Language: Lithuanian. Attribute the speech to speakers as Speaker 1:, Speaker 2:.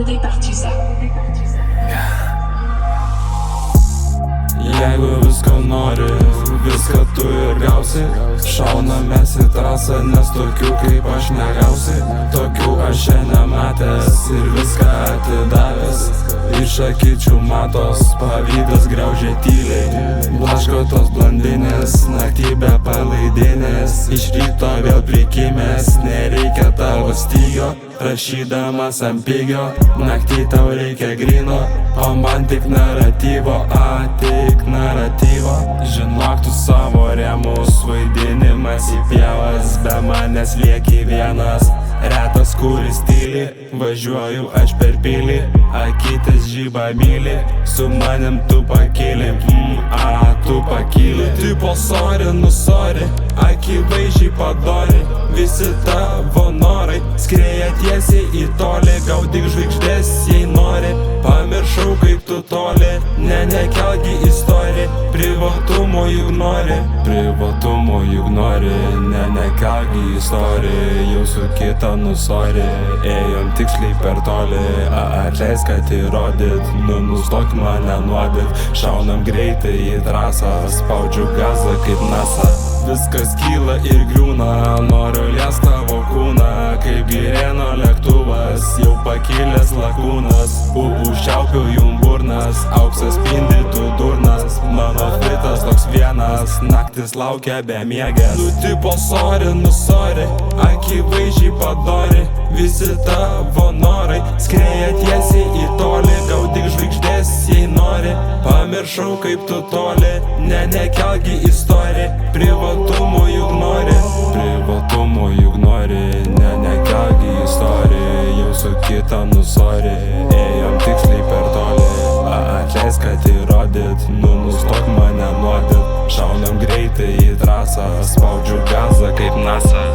Speaker 1: Rodé Partiza.
Speaker 2: Jeigu visko nori, viską tu ir gausi. Šaunamės į trasą, nes tokių kaip aš negausi. Tokių aš čia nematęs ir viską atidavęs. Iš akyčių matos, pavydas graužia tyliai. Blaško tos blondinės, naktį be palaidinės. Iš ryto vėl prikimęs, nereikia tavo stygo. Rašydamas ant pigio, naktį tau reikia grino. O man tik naratyvo, tik naratyvo. Žinok tu savo rėmus, vaidinimas į pievas. Be manęs lieki vienas, retas kuris tyli. Važiuoju aš per pilį, akytės žyba myli. Su manim tu pakyli, tu pakyli. Tipo sorry, nu sorry, akivaizdžiai padori. Visi tavo norai skrieja tiesiai į tolį. Gaudyk žvaigždės jei nori, pamiršau kaip tu toli. Nekelgi istoriją, privatumo juk nori. Privatumo juk nori, nekelgi istoriją. Jau su kita nusori, ėjom tiksliai per toli. Atleisk, kad įrodyt, nustok mane nuodyt. Šaunam greitai į trasą, spaudžiu gazą kaip NASA. Viskas kyla ir griūna, noriu liest tavo kūną. Kaip girėno lėktuvas, jau pakilęs lakūnas. Užčiaupiu jum burnas, auksas spindi tu durnas. Mano fitas toks vienas, naktis laukia be miegės. Nu tipo sorry, nu sorry, akivaizdžiai padori. Visi tavo norai skrieja tiesiai į tolį. Gaudyk žvaigždės jei nori, pamiršau kaip tu toli. Nekelgi istoriją, privatumo juk nori. Privatumo juk nori, nekelgi istoriją. Jau su kita nusori, ėjom tiksliai per toli. Atleisk, kad įrodyt, nustok mane nuodyt. Šaunam greitai į trasą, spaudžiu gazą kaip NASA.